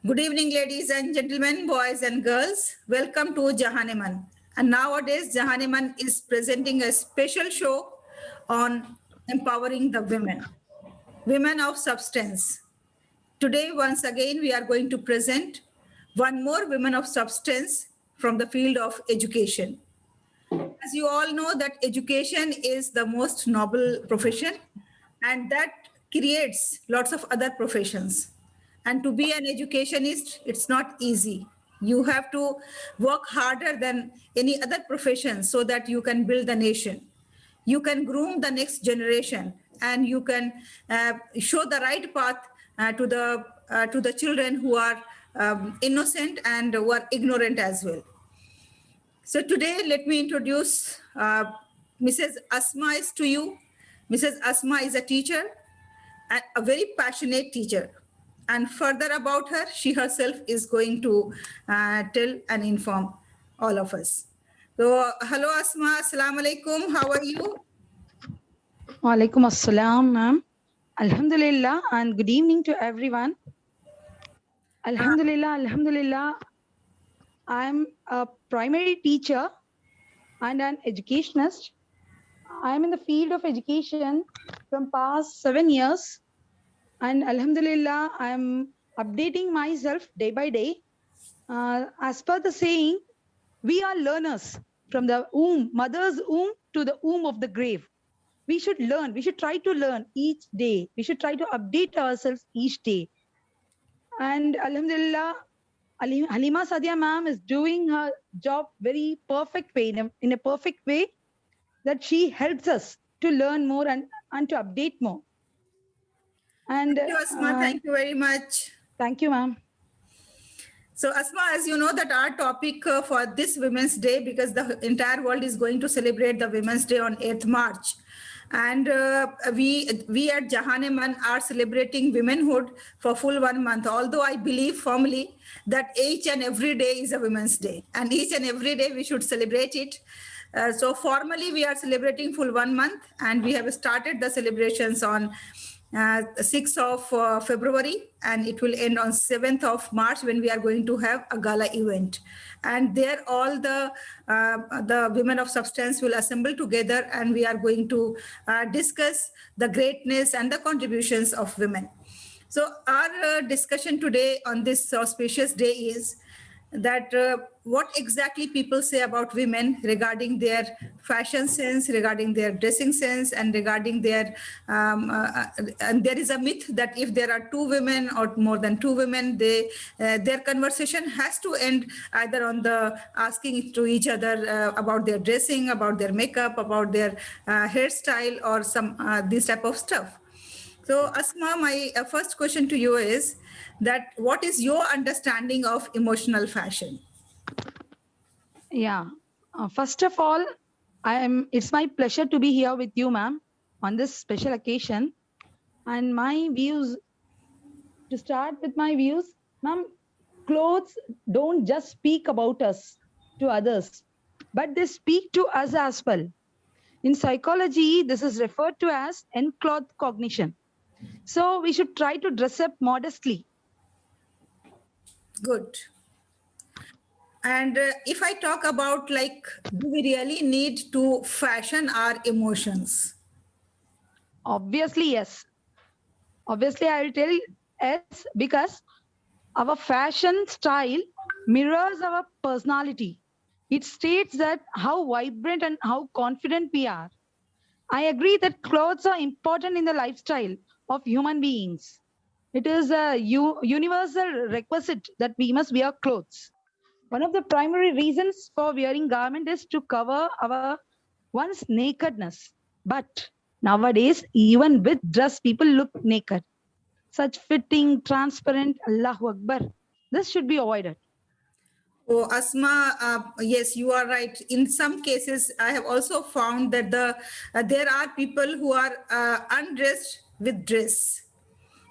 Good evening, ladies and gentlemen, boys and girls. Welcome to Jahaneman. And nowadays, Jahaneman is presenting a special show on empowering the women of substance. Today, once again, we are going to present one more women of substance from the field of education. As you all know that education is the most noble profession and that creates lots of other professions. And to be an educationist, it's not easy. You have to work harder than any other profession so that you can build the nation. You can groom the next generation and you can show the right path to the children who are innocent and who are ignorant as well. So today, let me introduce Mrs. Asma is to you. Mrs. Asma is a teacher, and a very passionate teacher. And further about her, she herself is going to tell and inform all of us. So, hello Asma, Assalamu alaikum. How are you? Walaikum assalam, ma'am. Alhamdulillah, and good evening to everyone. Alhamdulillah, Alhamdulillah. I'm a primary teacher and an educationist. I'm in the field of education from past 7 years. And Alhamdulillah, I'm updating myself day by day. As per the saying, we are learners from the womb, mother's womb to the womb of the grave. We should learn. We should try to learn each day. We should try to update ourselves each day. And Alhamdulillah, Halima Sadia ma'am is doing her job very perfect way, in a perfect way, that she helps us to learn more and to update more. And thank you, Asma. Thank you very much. Thank you, ma'am. So Asma, as you know that our topic for this Women's Day, because the entire world is going to celebrate the Women's Day on 8th March. And we at Jahaneman are celebrating womanhood for full 1 month, although I believe firmly that each and every day is a Women's Day and each and every day we should celebrate it. So formally we are celebrating full 1 month and we have started the celebrations on 6th of February and it will end on 7th of March when we are going to have a gala event. And there all the women of substance will assemble together and we are going to discuss the greatness and the contributions of women. So our discussion today on this auspicious day is that what exactly people say about women regarding their fashion sense, regarding their dressing sense, and regarding their, and there is a myth that if there are two women or more than two women, their conversation has to end either on the asking to each other about their dressing, about their makeup, about their hairstyle, or some this type of stuff. So Asma, my first question to you is that what is your understanding of emotional fashion? Yeah, first of all, it's my pleasure to be here with you, ma'am, on this special occasion. And my views, to start with my views, ma'am, clothes don't just speak about us to others, but they speak to us as well. In psychology, this is referred to as enclothed cognition. So we should try to dress up modestly. Good. And if I talk about like, do we really need to fashion our emotions? Obviously, yes. Obviously, I will tell yes, because our fashion style mirrors our personality. It states that how vibrant and how confident we are. I agree that clothes are important in the lifestyle of human beings. It is a universal requisite that we must wear clothes. One of the primary reasons for wearing garment is to cover our one's nakedness. But nowadays, even with dress, people look naked. Such fitting, transparent, Allahu Akbar. This should be avoided. Oh, Asma, yes, you are right. In some cases, I have also found that there are people who are undressed with dress.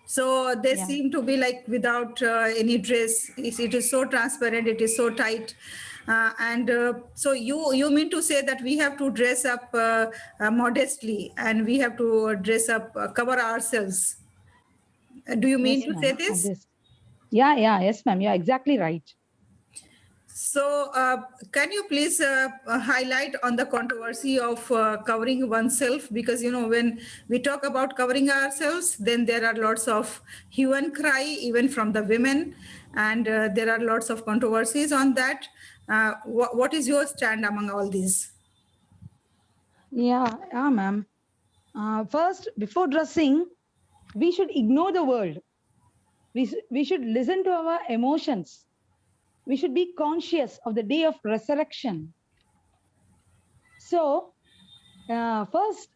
So they seem to be like without any dress. It is so transparent. It is so tight. So you mean to say that we have to dress up modestly and we have to dress up, cover ourselves. Do you mean to say this? Yes, ma'am. You're exactly right. So, can you please highlight on the controversy of covering oneself? Because, when we talk about covering ourselves, then there are lots of hue and cry, even from the women, and there are lots of controversies on that. What is your stand among all these? Yeah, ma'am. First, before dressing, we should ignore the world. We should listen to our emotions. We should be conscious of the day of resurrection. So, first,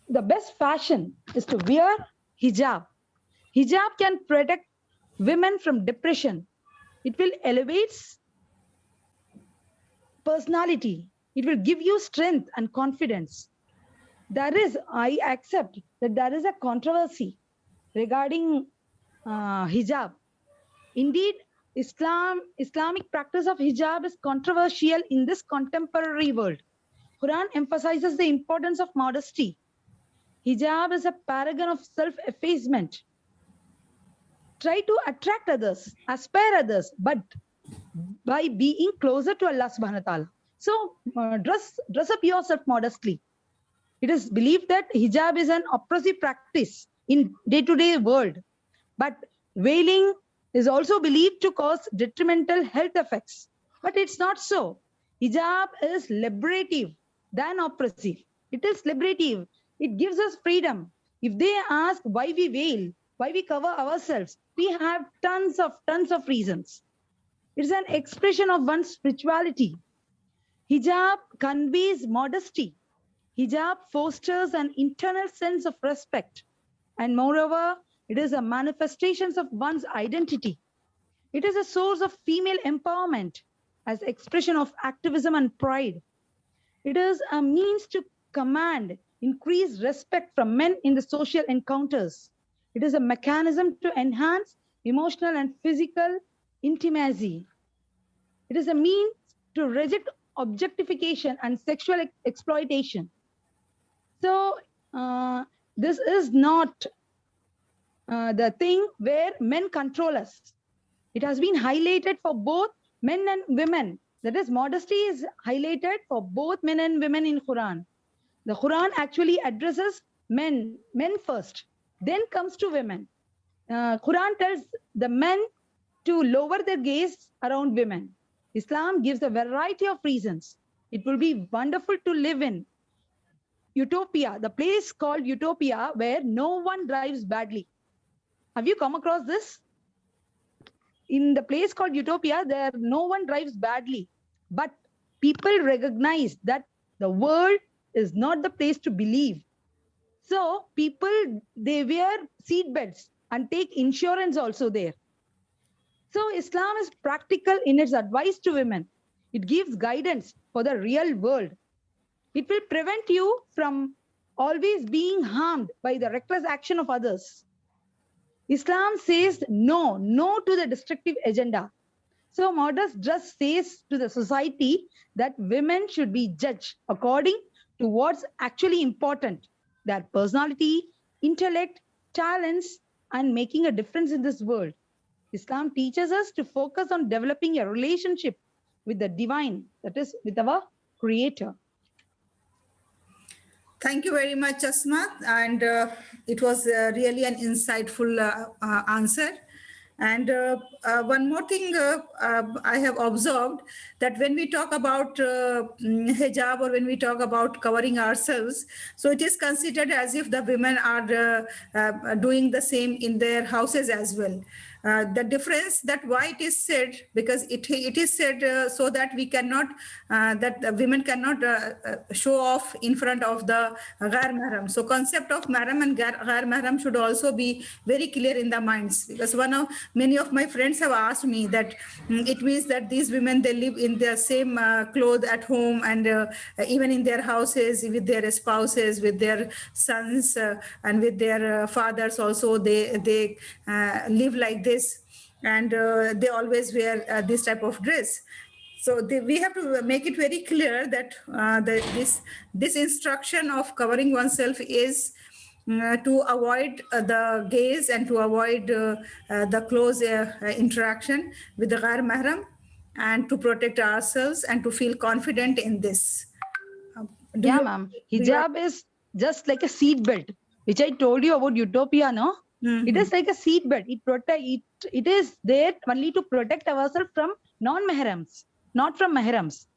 the best fashion is to wear hijab. Hijab can protect women from depression. It will elevate personality. It will give you strength and confidence. I accept that there is a controversy regarding hijab. Indeed, Islamic practice of hijab is controversial in this contemporary world. Quran emphasizes the importance of modesty. Hijab is a paragon of self-effacement. Try to attract others, aspire others, but by being closer to Allah subhanahu wa ta'ala. So dress up yourself modestly. It is believed that hijab is an oppressive practice in day-to-day world, but veiling is also believed to cause detrimental health effects. But it's not so. Hijab is liberative than oppressive. It is liberative. It gives us freedom. If they ask why we veil, why we cover ourselves, we have tons of reasons. It's an expression of one's spirituality. Hijab conveys modesty. Hijab fosters an internal sense of respect. And moreover, it is a manifestation of one's identity. It is a source of female empowerment as expression of activism and pride. It is a means to command increased respect from men in the social encounters. It is a mechanism to enhance emotional and physical intimacy. It is a means to reject objectification and sexual exploitation. So this is not the thing where men control us. It has been highlighted for both men and women. That is, modesty is highlighted for both men and women in Quran. The Quran actually addresses men first, then comes to women. Quran tells the men to lower their gaze around women. Islam gives a variety of reasons. It will be wonderful to live in utopia, the place called utopia where no one drives badly. Have you come across this? In the place called utopia, there no one drives badly, but people recognize that the world is not the place to believe. So people, they wear seat belts and take insurance also there. So Islam is practical in its advice to women. It gives guidance for the real world. It will prevent you from always being harmed by the reckless action of others. Islam says no to the destructive agenda. So modest dress says to the society that women should be judged according to what's actually important, their personality, intellect, talents, and making a difference in this world. Islam teaches us to focus on developing a relationship with the divine, that is, with our Creator. Thank you very much, Asma. And it was really an insightful answer. And one more thing I have observed, that when we talk about hijab, or when we talk about covering ourselves, so it is considered as if the women are doing the same in their houses as well. The difference, that why it is said, because it is said so that we cannot, that the women cannot show off in front of the ghair mahram. So concept of mahram and ghair mahram should also be very clear in the minds, because many of my friends have asked me that it means that these women, they live in their same clothes at home, and even in their houses with their spouses, with their sons, and with their fathers also, they live like this. And they always wear this type of dress. So we have to make it very clear that this instruction of covering oneself is to avoid the gaze and to avoid the close interaction with the ghair mahram, and to protect ourselves and to feel confident in this. Do Yeah, you? ma'am. Hijab is just like a seat belt, which I told you about Utopia, no? It is like a seat belt. It is there only to protect ourselves from non-mahrams, not from mahrams.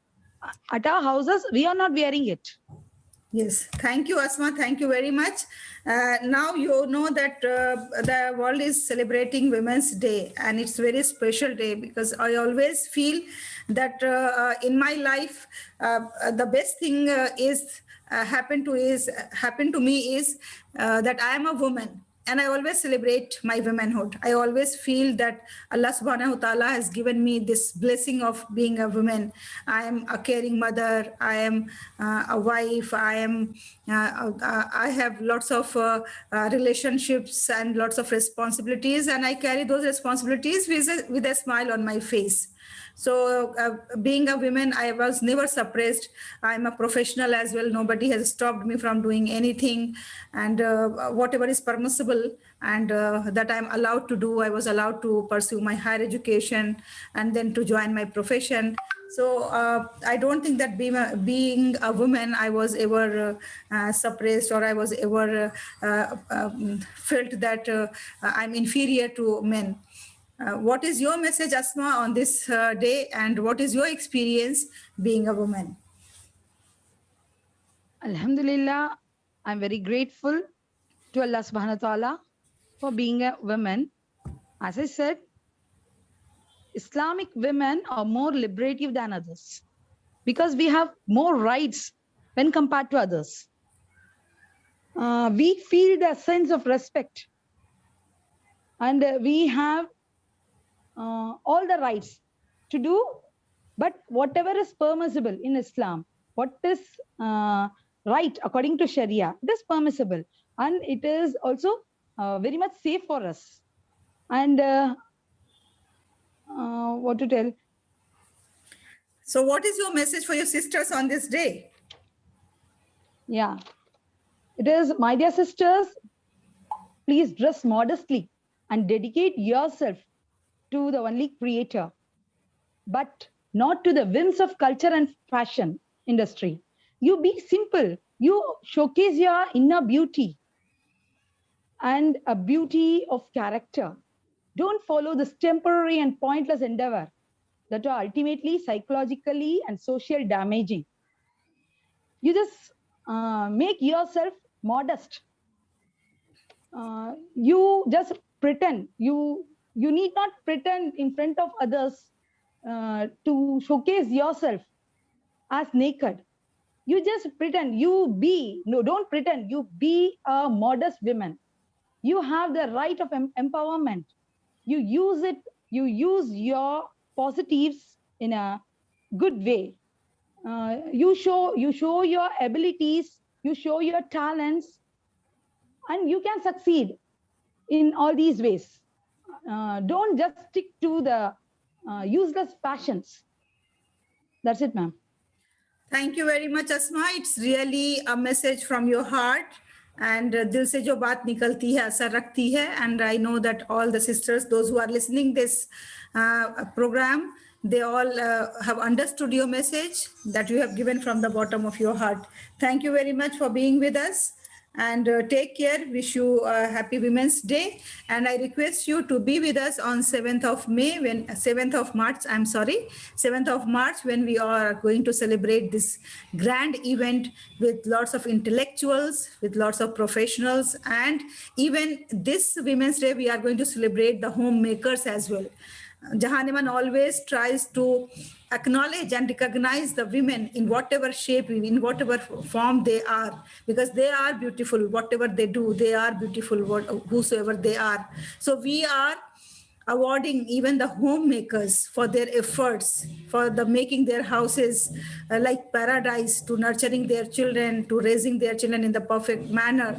At our houses, we are not wearing it. Yes, thank you, Asma. Thank you very much. Now you know that the world is celebrating Women's Day, and it's very special day because I always feel that in my life, the best thing happened to me is that I am a woman. And I always celebrate my womanhood. I always feel that Allah subhanahu wa ta'ala has given me this blessing of being a woman. I am a caring mother. I am a wife. I have lots of relationships and lots of responsibilities. And I carry those responsibilities with a smile on my face. So being a woman, I was never suppressed. I'm a professional as well. Nobody has stopped me from doing anything. And whatever is permissible and that I'm allowed to do, I was allowed to pursue my higher education and then to join my profession. So I don't think that being a woman, I was ever suppressed, or I was ever felt that I'm inferior to men. What is your message, Asma, on this day, and what is your experience being a woman? Alhamdulillah, I'm very grateful to Allah subhanahu wa ta'ala for being a woman. As I said, Islamic women are more liberative than others because we have more rights when compared to others. We feel the sense of respect, and we have all the rights to do, but whatever is permissible in Islam, what is right according to Sharia, it is permissible, and it is also very much safe for us. And what to tell? So what is your message for your sisters on this day? Yeah, it is, my dear sisters, please dress modestly and dedicate yourself to the only creator, but not to the whims of culture and fashion industry. You be simple. You showcase your inner beauty and a beauty of character. Don't follow this temporary and pointless endeavor that are ultimately psychologically and social damaging. You just make yourself modest. You just pretend. You need not pretend in front of others to showcase yourself as naked. You just pretend. Don't pretend. You be a modest woman. You have the right of empowerment. You use it. You use your positives in a good way. You show your abilities. You show your talents, and you can succeed in all these ways. Don't just stick to the useless passions. That's it, ma'am. Thank you very much, Asma. It's really a message from your heart. And dil se jo baat nikalti hai, asar rakhti hai. And I know that all the sisters, those who are listening this program, they all have understood your message that you have given from the bottom of your heart. Thank you very much for being with us. And take care. Wish you a happy Women's Day. And I request you to be with us on 7th of March, 7th of March, when we are going to celebrate this grand event with lots of intellectuals, with lots of professionals. And even this Women's Day, we are going to celebrate the homemakers as well. Jahaniman always tries to acknowledge and recognize the women in whatever shape, in whatever form they are, because they are beautiful. Whatever they do, they are beautiful, whosoever they are. So we are awarding even the homemakers for their efforts, for the making their houses like paradise, to nurturing their children, to raising their children in the perfect manner.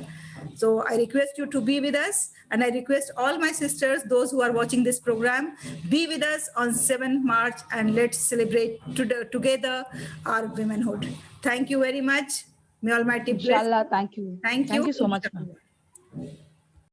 So I request you to be with us, and I request all my sisters, those who are watching this program, be with us on 7th March, and let's celebrate together our womanhood. Thank you very much. May Almighty bless. Inshallah, thank you. Thank you. Thank you so much, ma'am.